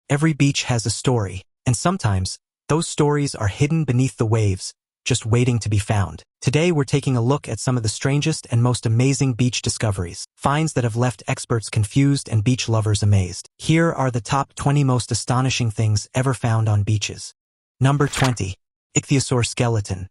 Every beach has a story, and sometimes, those stories are hidden beneath the waves, just waiting to be found. Today we're taking a look at some of the strangest and most amazing beach discoveries, finds that have left experts confused and beach lovers amazed. Here are the top 20 most astonishing things ever found on beaches. Number 20. Ichthyosaur skeleton.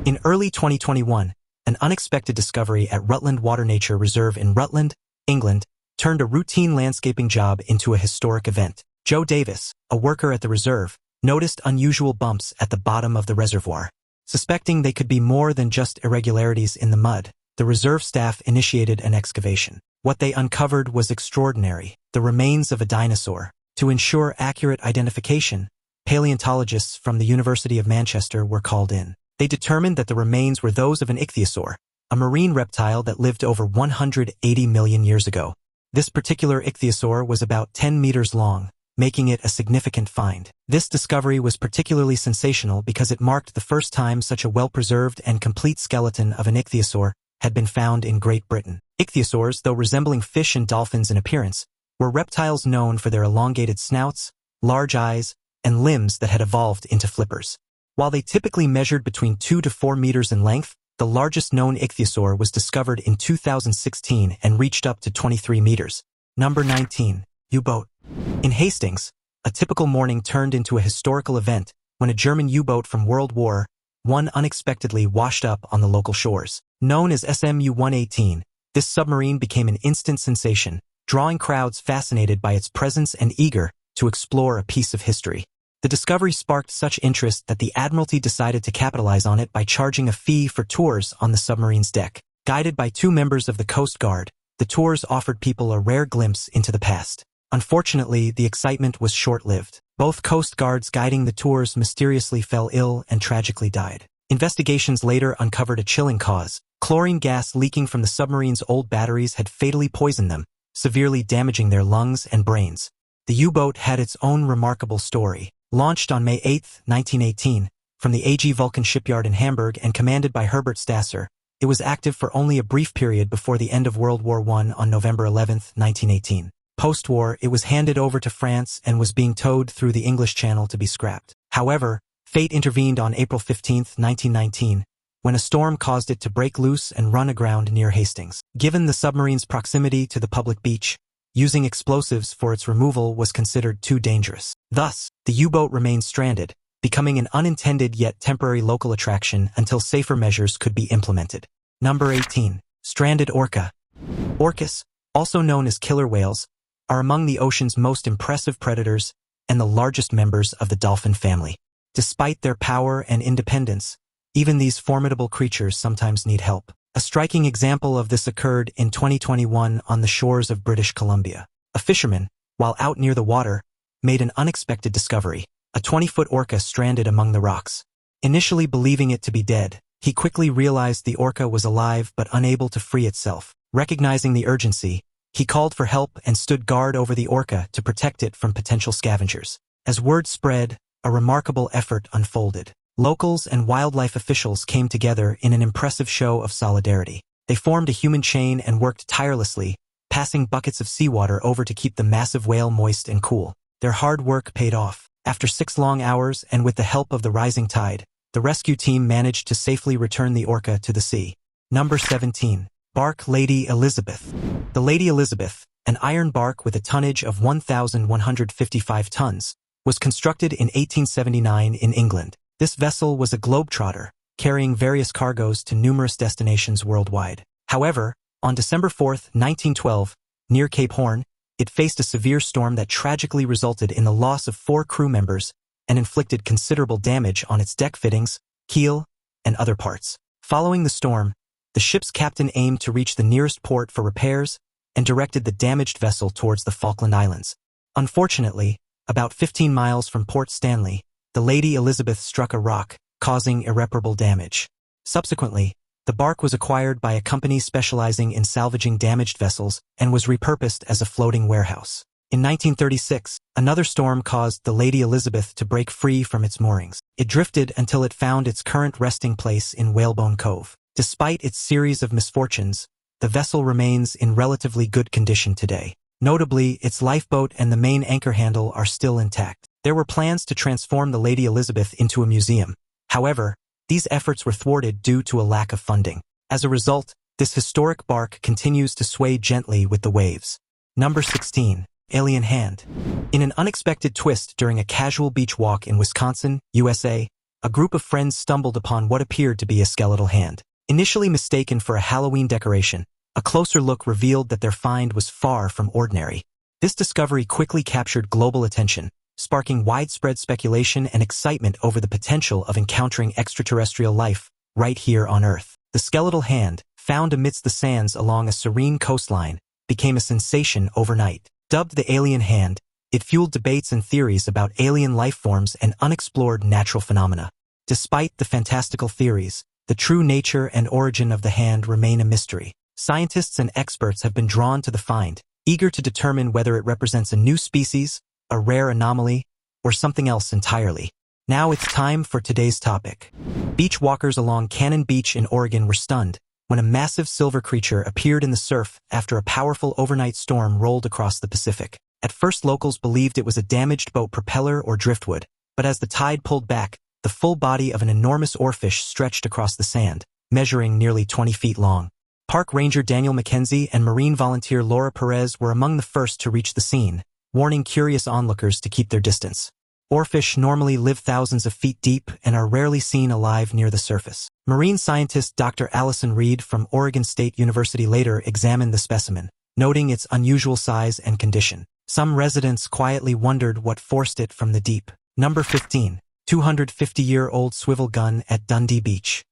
In early 2021, an unexpected discovery at Rutland Water Nature Reserve in Rutland, England, turned a routine landscaping job into a historic event. Joe Davis, a worker at the reserve, noticed unusual bumps at the bottom of the reservoir. Suspecting they could be more than just irregularities in the mud, the reserve staff initiated an excavation. What they uncovered was extraordinary, the remains of a dinosaur. To ensure accurate identification, paleontologists from the University of Manchester were called in. They determined that the remains were those of an ichthyosaur, a marine reptile that lived over 180 million years ago. This particular ichthyosaur was about 10 meters long, making it a significant find. This discovery was particularly sensational because it marked the first time such a well-preserved and complete skeleton of an ichthyosaur had been found in Great Britain. Ichthyosaurs, though resembling fish and dolphins in appearance, were reptiles known for their elongated snouts, large eyes, and limbs that had evolved into flippers. While they typically measured between 2 to 4 meters in length, the largest known ichthyosaur was discovered in 2016 and reached up to 23 meters. Number 19. U-boat. In Hastings, a typical morning turned into a historical event when a German U-boat from World War I unexpectedly washed up on the local shores. Known as SMU-118, this submarine became an instant sensation, drawing crowds fascinated by its presence and eager to explore a piece of history. The discovery sparked such interest that the Admiralty decided to capitalize on it by charging a fee for tours on the submarine's deck. Guided by 2 members of the Coast Guard, the tours offered people a rare glimpse into the past. Unfortunately, the excitement was short-lived. Both Coast Guards guiding the tours mysteriously fell ill and tragically died. Investigations later uncovered a chilling cause. Chlorine gas leaking from the submarine's old batteries had fatally poisoned them, severely damaging their lungs and brains. The U-boat had its own remarkable story. Launched on May 8, 1918, from the AG Vulcan shipyard in Hamburg and commanded by Herbert Stasser, it was active for only a brief period before the end of World War I on November 11, 1918. Post-war, it was handed over to France and was being towed through the English Channel to be scrapped. However, fate intervened on April 15, 1919, when a storm caused it to break loose and run aground near Hastings. Given the submarine's proximity to the public beach, using explosives for its removal was considered too dangerous. Thus, the U-boat remained stranded, becoming an unintended yet temporary local attraction until safer measures could be implemented. Number 18. Stranded orca. Orcas, also known as killer whales, are among the ocean's most impressive predators and the largest members of the dolphin family. Despite their power and independence, even these formidable creatures sometimes need help. A striking example of this occurred in 2021 on the shores of British Columbia. A fisherman, while out near the water, made an unexpected discovery: a 20-foot orca stranded among the rocks. Initially believing it to be dead, he quickly realized the orca was alive but unable to free itself. Recognizing the urgency, he called for help and stood guard over the orca to protect it from potential scavengers. As word spread, a remarkable effort unfolded. Locals and wildlife officials came together in an impressive show of solidarity. They formed a human chain and worked tirelessly, passing buckets of seawater over to keep the massive whale moist and cool. Their hard work paid off. After 6 long hours and with the help of the rising tide, the rescue team managed to safely return the orca to the sea. Number 17. Bark Lady Elizabeth. The Lady Elizabeth, an iron bark with a tonnage of 1,155 tons, was constructed in 1879 in England. This vessel was a globetrotter, carrying various cargoes to numerous destinations worldwide. However, on December 4, 1912, near Cape Horn, it faced a severe storm that tragically resulted in the loss of 4 crew members and inflicted considerable damage on its deck fittings, keel, and other parts. Following the storm, the ship's captain aimed to reach the nearest port for repairs and directed the damaged vessel towards the Falkland Islands. Unfortunately, about 15 miles from Port Stanley, the Lady Elizabeth struck a rock, causing irreparable damage. Subsequently, the bark was acquired by a company specializing in salvaging damaged vessels and was repurposed as a floating warehouse. In 1936, another storm caused the Lady Elizabeth to break free from its moorings. It drifted until it found its current resting place in Whalebone Cove. Despite its series of misfortunes, the vessel remains in relatively good condition today. Notably, its lifeboat and the main anchor handle are still intact. There were plans to transform the Lady Elizabeth into a museum. However, these efforts were thwarted due to a lack of funding. As a result, this historic bark continues to sway gently with the waves. Number 16. Alien Hand. In an unexpected twist during a casual beach walk in Wisconsin, USA, a group of friends stumbled upon what appeared to be a skeletal hand. Initially mistaken for a Halloween decoration, a closer look revealed that their find was far from ordinary. This discovery quickly captured global attention, sparking widespread speculation and excitement over the potential of encountering extraterrestrial life right here on Earth. The skeletal hand, found amidst the sands along a serene coastline, became a sensation overnight. Dubbed the alien hand, it fueled debates and theories about alien life forms and unexplored natural phenomena. Despite the fantastical theories, the true nature and origin of the hand remain a mystery. Scientists and experts have been drawn to the find, eager to determine whether it represents a new species, a rare anomaly, or something else entirely. Now it's time for today's topic. Beach walkers along Cannon Beach in Oregon were stunned when a massive silver creature appeared in the surf after a powerful overnight storm rolled across the Pacific. At first, locals believed it was a damaged boat propeller or driftwood, but as the tide pulled back, the full body of an enormous oarfish stretched across the sand, measuring nearly 20 feet long. Park Ranger Daniel McKenzie and Marine volunteer Laura Perez were among the first to reach the scene, warning curious onlookers to keep their distance. Oarfish normally live thousands of feet deep and are rarely seen alive near the surface. Marine scientist Dr. Allison Reed from Oregon State University later examined the specimen, noting its unusual size and condition. Some residents quietly wondered what forced it from the deep. Number 15. 250-year-old swivel gun at Dundee Beach.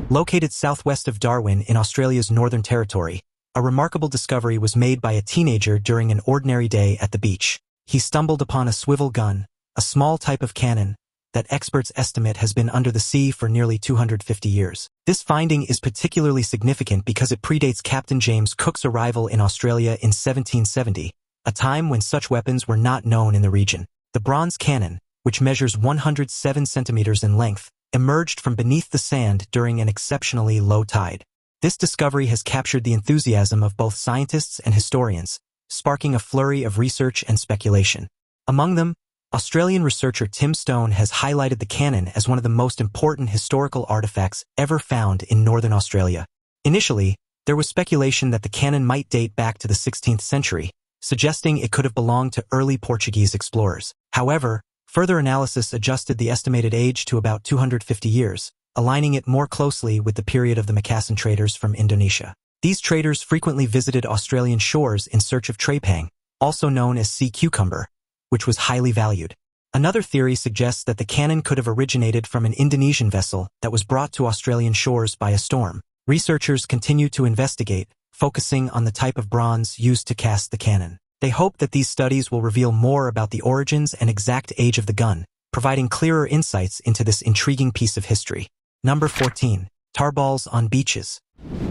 Located southwest of Darwin in Australia's Northern Territory, a remarkable discovery was made by a teenager during an ordinary day at the beach. He stumbled upon a swivel gun, a small type of cannon, that experts estimate has been under the sea for nearly 250 years. This finding is particularly significant because it predates Captain James Cook's arrival in Australia in 1770, a time when such weapons were not known in the region. The bronze cannon, which measures 107 centimeters in length, emerged from beneath the sand during an exceptionally low tide. This discovery has captured the enthusiasm of both scientists and historians, sparking a flurry of research and speculation. Among them, Australian researcher Tim Stone has highlighted the cannon as one of the most important historical artifacts ever found in northern Australia. Initially, there was speculation that the cannon might date back to the 16th century, suggesting it could have belonged to early Portuguese explorers. However, further analysis adjusted the estimated age to about 250 years, aligning it more closely with the period of the Macassan traders from Indonesia. These traders frequently visited Australian shores in search of trepang, also known as sea cucumber, which was highly valued. Another theory suggests that the cannon could have originated from an Indonesian vessel that was brought to Australian shores by a storm. Researchers continue to investigate, focusing on the type of bronze used to cast the cannon. They hope that these studies will reveal more about the origins and exact age of the gun, providing clearer insights into this intriguing piece of history. Number 14. Tarballs on beaches.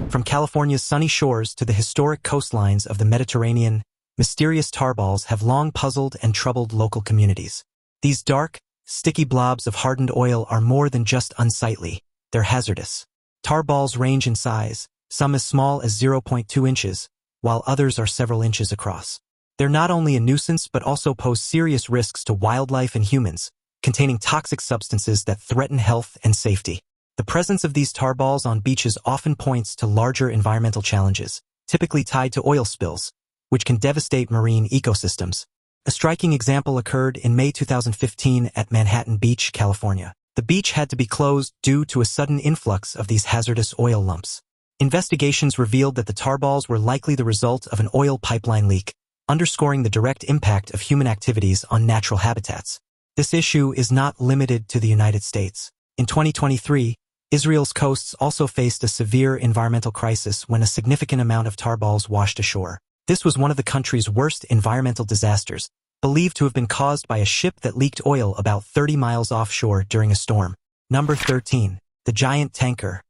From California's sunny shores to the historic coastlines of the Mediterranean, mysterious tarballs have long puzzled and troubled local communities. These dark, sticky blobs of hardened oil are more than just unsightly, they're hazardous. Tarballs range in size, some as small as 0.2 inches, while others are several inches across. They're not only a nuisance but also pose serious risks to wildlife and humans, containing toxic substances that threaten health and safety. The presence of these tarballs on beaches often points to larger environmental challenges, typically tied to oil spills, which can devastate marine ecosystems. A striking example occurred in May 2015 at Manhattan Beach, California. The beach had to be closed due to a sudden influx of these hazardous oil lumps. Investigations revealed that the tarballs were likely the result of an oil pipeline leak, underscoring the direct impact of human activities on natural habitats. This issue is not limited to the United States. In 2023, Israel's coasts also faced a severe environmental crisis when a significant amount of tarballs washed ashore. This was one of the country's worst environmental disasters, believed to have been caused by a ship that leaked oil about 30 miles offshore during a storm. Number 13. The Giant Tanker.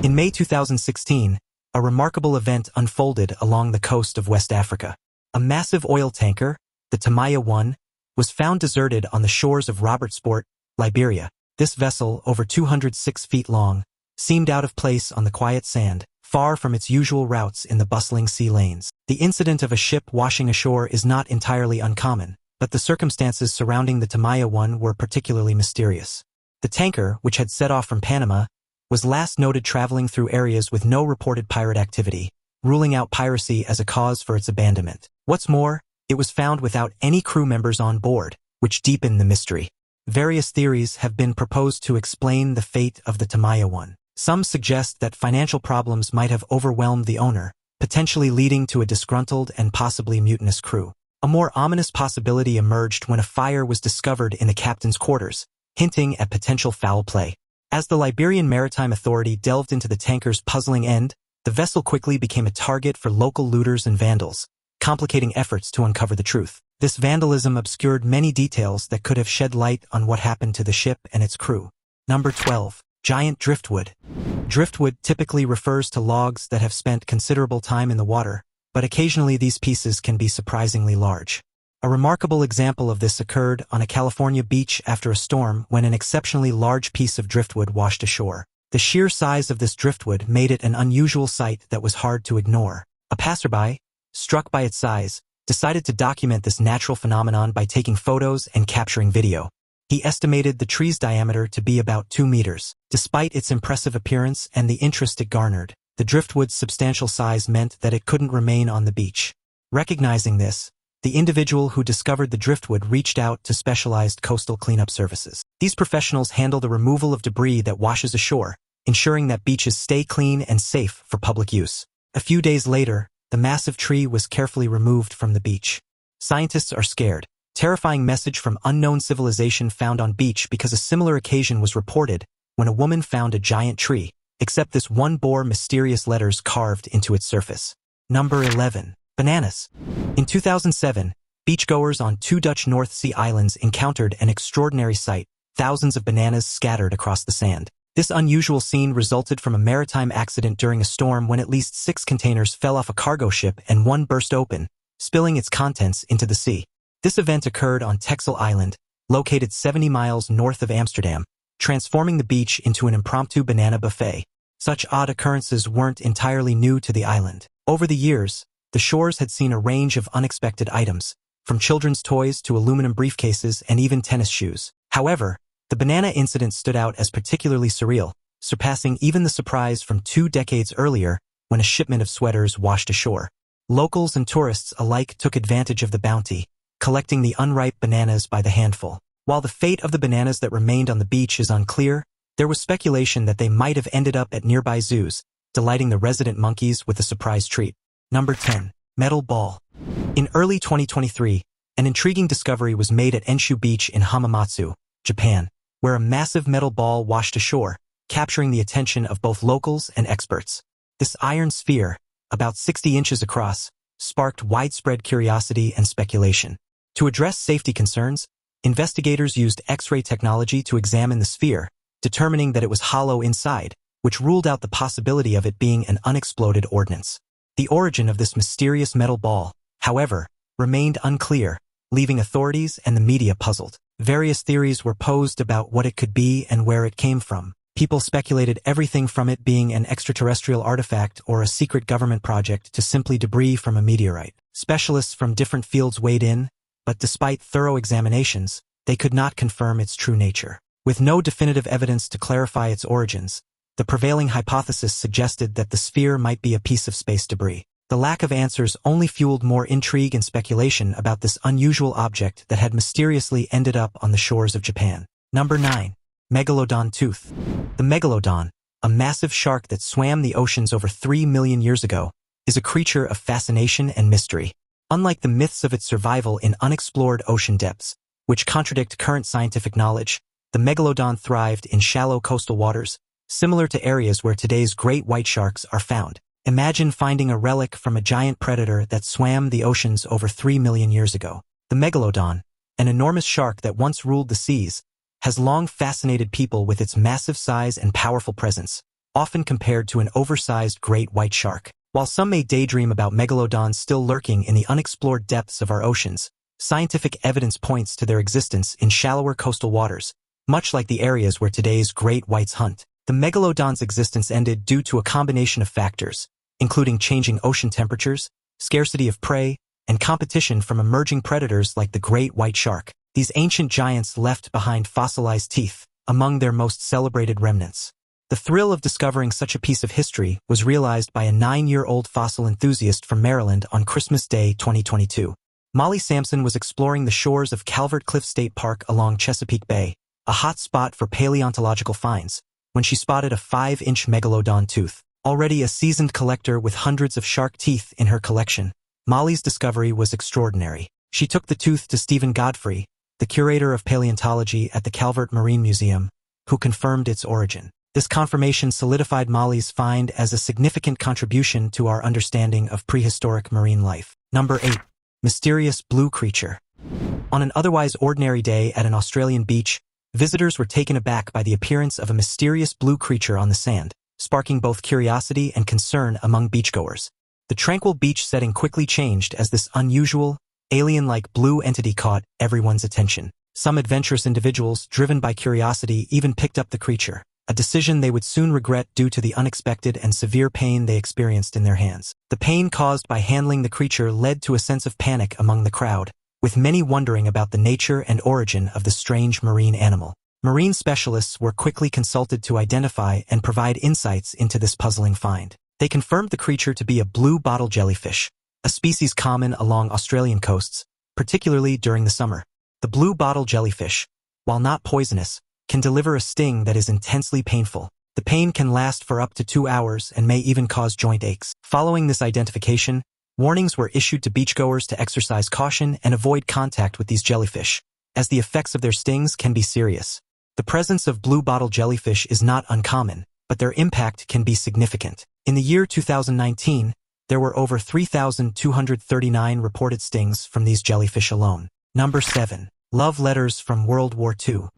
In May 2016, a remarkable event unfolded along the coast of West Africa. A massive oil tanker, the Tamaya 1, was found deserted on the shores of Robertsport, Liberia. This vessel, over 206 feet long, seemed out of place on the quiet sand, far from its usual routes in the bustling sea lanes. The incident of a ship washing ashore is not entirely uncommon, but the circumstances surrounding the Tamaya one were particularly mysterious. The tanker, which had set off from Panama, was last noted traveling through areas with no reported pirate activity, ruling out piracy as a cause for its abandonment. What's more, it was found without any crew members on board, which deepened the mystery. Various theories have been proposed to explain the fate of the Tamaya one. Some suggest that financial problems might have overwhelmed the owner, potentially leading to a disgruntled and possibly mutinous crew. A more ominous possibility emerged when a fire was discovered in the captain's quarters, hinting at potential foul play. As the Liberian Maritime Authority delved into the tanker's puzzling end, the vessel quickly became a target for local looters and vandals, complicating efforts to uncover the truth. This vandalism obscured many details that could have shed light on what happened to the ship and its crew. Number 12. Giant driftwood. Driftwood typically refers to logs that have spent considerable time in the water, but occasionally these pieces can be surprisingly large. A remarkable example of this occurred on a California beach after a storm when an exceptionally large piece of driftwood washed ashore. The sheer size of this driftwood made it an unusual sight that was hard to ignore. A passerby, struck by its size, decided to document this natural phenomenon by taking photos and capturing video. He estimated the tree's diameter to be about 2 meters. Despite its impressive appearance and the interest it garnered, the driftwood's substantial size meant that it couldn't remain on the beach. Recognizing this, the individual who discovered the driftwood reached out to specialized coastal cleanup services. These professionals handle the removal of debris that washes ashore, ensuring that beaches stay clean and safe for public use. A few days later, the massive tree was carefully removed from the beach. Scientists are scared. Terrifying message from unknown civilization found on beach because a similar occasion was reported when a woman found a giant tree, except this one bore mysterious letters carved into its surface. Number 11. Bananas. In 2007, beachgoers on 2 Dutch North Sea islands encountered an extraordinary sight, thousands of bananas scattered across the sand. This unusual scene resulted from a maritime accident during a storm when at least 6 containers fell off a cargo ship and one burst open, spilling its contents into the sea. This event occurred on Texel Island, located 70 miles north of Amsterdam, transforming the beach into an impromptu banana buffet. Such odd occurrences weren't entirely new to the island. Over the years, the shores had seen a range of unexpected items, from children's toys to aluminum briefcases and even tennis shoes. However, the banana incident stood out as particularly surreal, surpassing even the surprise from 2 decades earlier when a shipment of sweaters washed ashore. Locals and tourists alike took advantage of the bounty, collecting the unripe bananas by the handful. While the fate of the bananas that remained on the beach is unclear, there was speculation that they might have ended up at nearby zoos, delighting the resident monkeys with a surprise treat. Number 10. Metal ball. In early 2023, an intriguing discovery was made at Enshu Beach in Hamamatsu, Japan, where a massive metal ball washed ashore, capturing the attention of both locals and experts. This iron sphere, about 60 inches across, sparked widespread curiosity and speculation. To address safety concerns, investigators used X-ray technology to examine the sphere, determining that it was hollow inside, which ruled out the possibility of it being an unexploded ordnance. The origin of this mysterious metal ball, however, remained unclear, leaving authorities and the media puzzled. Various theories were posed about what it could be and where it came from. People speculated everything from it being an extraterrestrial artifact or a secret government project to simply debris from a meteorite. Specialists from different fields weighed in, but despite thorough examinations, they could not confirm its true nature. With no definitive evidence to clarify its origins, the prevailing hypothesis suggested that the sphere might be a piece of space debris. The lack of answers only fueled more intrigue and speculation about this unusual object that had mysteriously ended up on the shores of Japan. Number 9. Megalodon tooth. The megalodon, a massive shark that swam the oceans over 3 million years ago, is a creature of fascination and mystery. Unlike the myths of its survival in unexplored ocean depths, which contradict current scientific knowledge, the megalodon thrived in shallow coastal waters, similar to areas where today's great white sharks are found. Imagine finding a relic from a giant predator that swam the oceans over 3 million years ago. The megalodon, an enormous shark that once ruled the seas, has long fascinated people with its massive size and powerful presence, often compared to an oversized great white shark. While some may daydream about megalodons still lurking in the unexplored depths of our oceans, scientific evidence points to their existence in shallower coastal waters, much like the areas where today's great whites hunt. The megalodon's existence ended due to a combination of factors, including changing ocean temperatures, scarcity of prey, and competition from emerging predators like the great white shark. These ancient giants left behind fossilized teeth, among their most celebrated remnants. The thrill of discovering such a piece of history was realized by a 9-year-old fossil enthusiast from Maryland on Christmas Day 2022. Molly Sampson was exploring the shores of Calvert Cliff State Park along Chesapeake Bay, a hot spot for paleontological finds, when she spotted a 5-inch megalodon tooth. Already a seasoned collector with hundreds of shark teeth in her collection, Molly's discovery was extraordinary. She took the tooth to Stephen Godfrey, the curator of paleontology at the Calvert Marine Museum, who confirmed its origin. This confirmation solidified Molly's find as a significant contribution to our understanding of prehistoric marine life. Number 8. Mysterious blue creature. On an otherwise ordinary day at an Australian beach, visitors were taken aback by the appearance of a mysterious blue creature on the sand, sparking both curiosity and concern among beachgoers. The tranquil beach setting quickly changed as this unusual, alien-like blue entity caught everyone's attention. Some adventurous individuals, driven by curiosity, even picked up the creature, a decision they would soon regret due to the unexpected and severe pain they experienced in their hands. The pain caused by handling the creature led to a sense of panic among the crowd, with many wondering about the nature and origin of the strange marine animal. Marine specialists were quickly consulted to identify and provide insights into this puzzling find. They confirmed the creature to be a blue bottle jellyfish, a species common along Australian coasts, particularly during the summer. The blue bottle jellyfish, while not poisonous, can deliver a sting that is intensely painful. The pain can last for up to 2 hours and may even cause joint aches. Following this identification, warnings were issued to beachgoers to exercise caution and avoid contact with these jellyfish, as the effects of their stings can be serious. The presence of blue bottle jellyfish is not uncommon, but their impact can be significant. In the year 2019, there were over 3,239 reported stings from these jellyfish alone. Number 7. Love letters from World War II.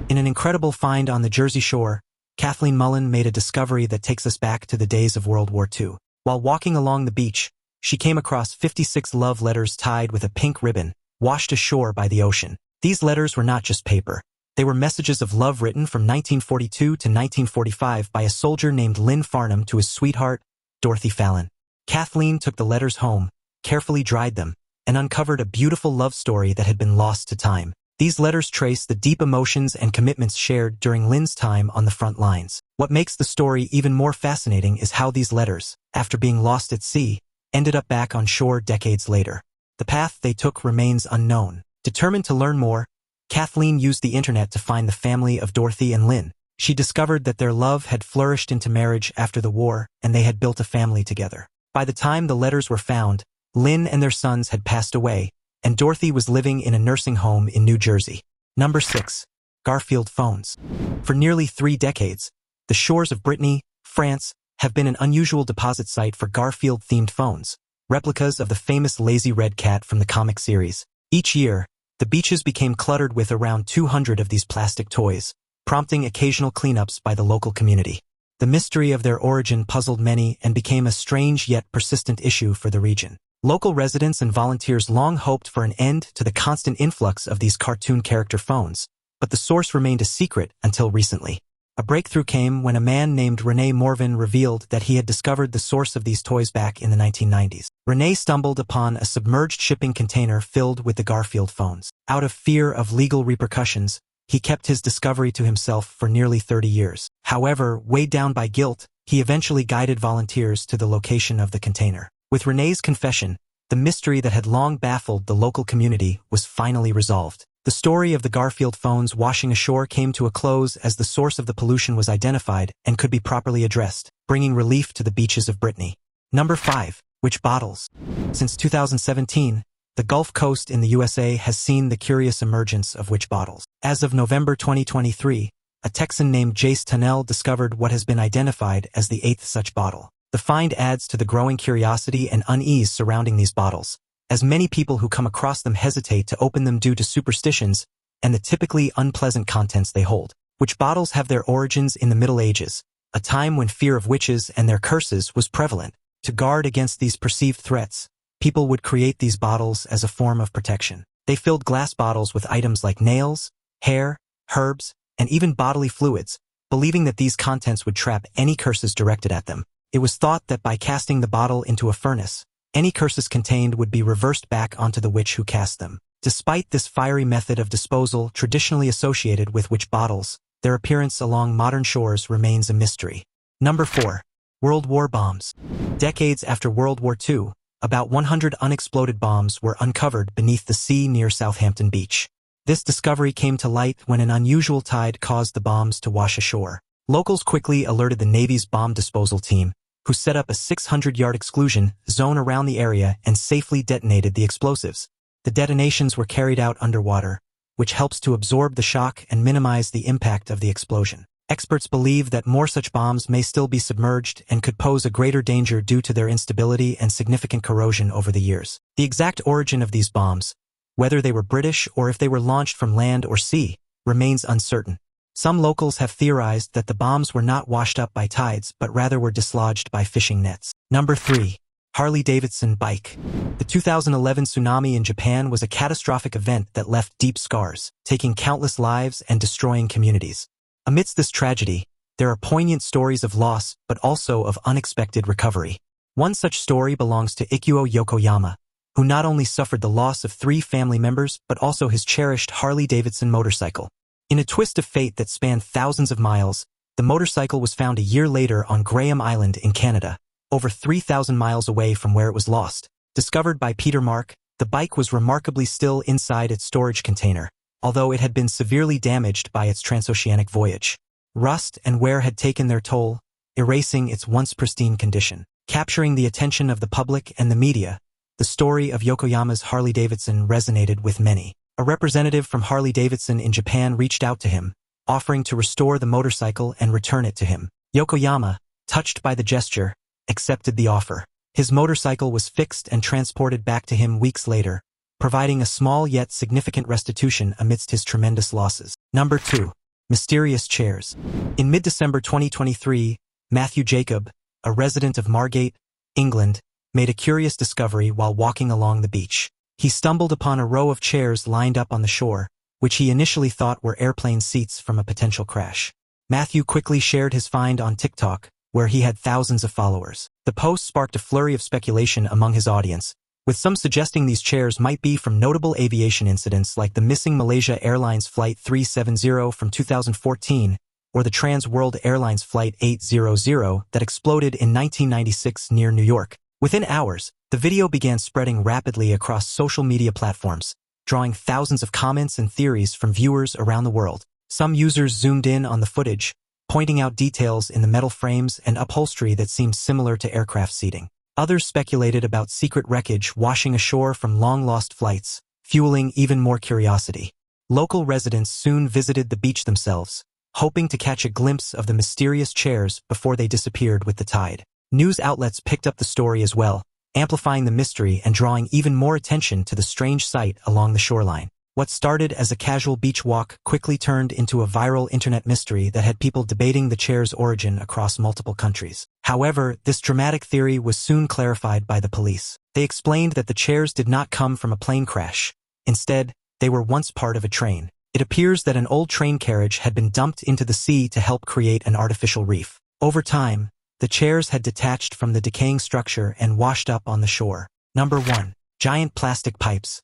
In an incredible find on the Jersey Shore, Kathleen Mullen made a discovery that takes us back to the days of World War II. While walking along the beach, she came across 56 love letters tied with a pink ribbon, washed ashore by the ocean. These letters were not just paper. They were messages of love written from 1942 to 1945 by a soldier named Lynn Farnham to his sweetheart, Dorothy Fallon. Kathleen took the letters home, carefully dried them, and uncovered a beautiful love story that had been lost to time. These letters trace the deep emotions and commitments shared during Lynn's time on the front lines. What makes the story even more fascinating is how these letters, after being lost at sea, ended up back on shore decades later. The path they took remains unknown. Determined to learn more, Kathleen used the internet to find the family of Dorothy and Lynn. She discovered that their love had flourished into marriage after the war, and they had built a family together. By the time the letters were found, Lynn and their sons had passed away, and Dorothy was living in a nursing home in New Jersey. Number 6. Garfield phones. For nearly 3 decades, the shores of Brittany, France, have been an unusual deposit site for Garfield-themed phones, replicas of the famous lazy red cat from the comic series. Each year, the beaches became cluttered with around 200 of these plastic toys, prompting occasional cleanups by the local community. The mystery of their origin puzzled many and became a strange yet persistent issue for the region. Local residents and volunteers long hoped for an end to the constant influx of these cartoon character phones, but the source remained a secret until recently. A breakthrough came when a man named Rene Morvan revealed that he had discovered the source of these toys back in the 1990s. Rene stumbled upon a submerged shipping container filled with the Garfield phones. Out of fear of legal repercussions, he kept his discovery to himself for nearly 30 years. However, weighed down by guilt, he eventually guided volunteers to the location of the container. With Rene's confession, the mystery that had long baffled the local community was finally resolved. The story of the Garfield phones washing ashore came to a close as the source of the pollution was identified and could be properly addressed, bringing relief to the beaches of Brittany. Number 5. Witch bottles. Since 2017, the Gulf Coast in the USA has seen the curious emergence of witch bottles. As of November 2023, a Texan named Jace Tunnell discovered what has been identified as the 8th such bottle. The find adds to the growing curiosity and unease surrounding these bottles, as many people who come across them hesitate to open them due to superstitions and the typically unpleasant contents they hold. Witch bottles have their origins in the Middle Ages, a time when fear of witches and their curses was prevalent. To guard against these perceived threats, people would create these bottles as a form of protection. They filled glass bottles with items like nails, hair, herbs, and even bodily fluids, believing that these contents would trap any curses directed at them. It was thought that by casting the bottle into a furnace, any curses contained would be reversed back onto the witch who cast them. Despite this fiery method of disposal traditionally associated with witch bottles, their appearance along modern shores remains a mystery. Number 4. World War bombs. Decades after World War II, about 100 unexploded bombs were uncovered beneath the sea near Southampton Beach. This discovery came to light when an unusual tide caused the bombs to wash ashore. Locals quickly alerted the Navy's bomb disposal team, who set up a 600-yard exclusion zone around the area and safely detonated the explosives. The detonations were carried out underwater, which helps to absorb the shock and minimize the impact of the explosion. Experts believe that more such bombs may still be submerged and could pose a greater danger due to their instability and significant corrosion over the years. The exact origin of these bombs, whether they were British or if they were launched from land or sea, remains uncertain. Some locals have theorized that the bombs were not washed up by tides but rather were dislodged by fishing nets. Number 3. Harley-Davidson bike. The 2011 tsunami in Japan was a catastrophic event that left deep scars, taking countless lives and destroying communities. Amidst this tragedy, there are poignant stories of loss but also of unexpected recovery. One such story belongs to Ikuo Yokoyama, who not only suffered the loss of 3 family members but also his cherished Harley-Davidson motorcycle. In a twist of fate that spanned thousands of miles, the motorcycle was found a year later on Graham Island in Canada, over 3,000 miles away from where it was lost. Discovered by Peter Mark, the bike was remarkably still inside its storage container, although it had been severely damaged by its transoceanic voyage. Rust and wear had taken their toll, erasing its once pristine condition. Capturing the attention of the public and the media, the story of Yokoyama's Harley-Davidson resonated with many. A representative from Harley-Davidson in Japan reached out to him, offering to restore the motorcycle and return it to him. Yokoyama, touched by the gesture, accepted the offer. His motorcycle was fixed and transported back to him weeks later, providing a small yet significant restitution amidst his tremendous losses. Number 2. Mysterious chairs. In mid-December 2023, Matthew Jacob, a resident of Margate, England, made a curious discovery while walking along the beach. He stumbled upon a row of chairs lined up on the shore, which he initially thought were airplane seats from a potential crash. Matthew quickly shared his find on TikTok, where he had thousands of followers. The post sparked a flurry of speculation among his audience, with some suggesting these chairs might be from notable aviation incidents like the missing Malaysia Airlines Flight 370 from 2014 or the Trans World Airlines Flight 800 that exploded in 1996 near New York. Within hours, the video began spreading rapidly across social media platforms, drawing thousands of comments and theories from viewers around the world. Some users zoomed in on the footage, pointing out details in the metal frames and upholstery that seemed similar to aircraft seating. Others speculated about secret wreckage washing ashore from long-lost flights, fueling even more curiosity. Local residents soon visited the beach themselves, hoping to catch a glimpse of the mysterious chairs before they disappeared with the tide. News outlets picked up the story as well, amplifying the mystery and drawing even more attention to the strange sight along the shoreline. What started as a casual beach walk quickly turned into a viral internet mystery that had people debating the chair's origin across multiple countries. However, this dramatic theory was soon clarified by the police. They explained that the chairs did not come from a plane crash. Instead, they were once part of a train. It appears that an old train carriage had been dumped into the sea to help create an artificial reef. Over time, the chairs had detached from the decaying structure and washed up on the shore. Number 1. Giant plastic pipes.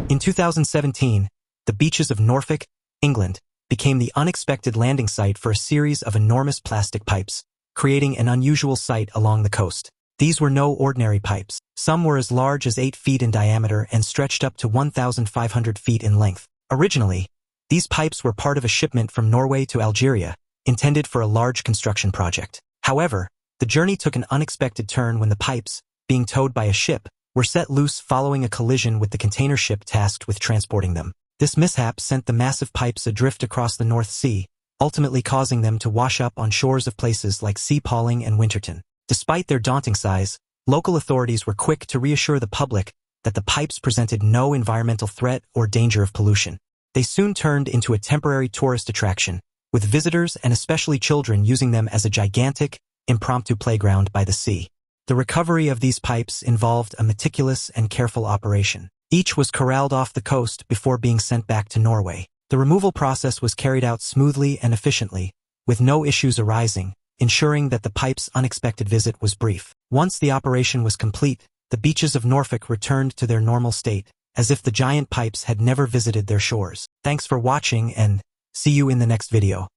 In 2017, the beaches of Norfolk, England, became the unexpected landing site for a series of enormous plastic pipes, creating an unusual sight along the coast. These were no ordinary pipes. Some were as large as 8 feet in diameter and stretched up to 1,500 feet in length. Originally, these pipes were part of a shipment from Norway to Algeria, intended for a large construction project. However, the journey took an unexpected turn when the pipes, being towed by a ship, were set loose following a collision with the container ship tasked with transporting them. This mishap sent the massive pipes adrift across the North Sea, ultimately causing them to wash up on shores of places like Sea Palling and Winterton. Despite their daunting size, local authorities were quick to reassure the public that the pipes presented no environmental threat or danger of pollution. They soon turned into a temporary tourist attraction, with visitors and especially children using them as a gigantic, impromptu playground by the sea. The recovery of these pipes involved a meticulous and careful operation. Each was corralled off the coast before being sent back to Norway. The removal process was carried out smoothly and efficiently, with no issues arising, ensuring that the pipe's unexpected visit was brief. Once the operation was complete, the beaches of Norfolk returned to their normal state, as if the giant pipes had never visited their shores. Thanks for watching and see you in the next video.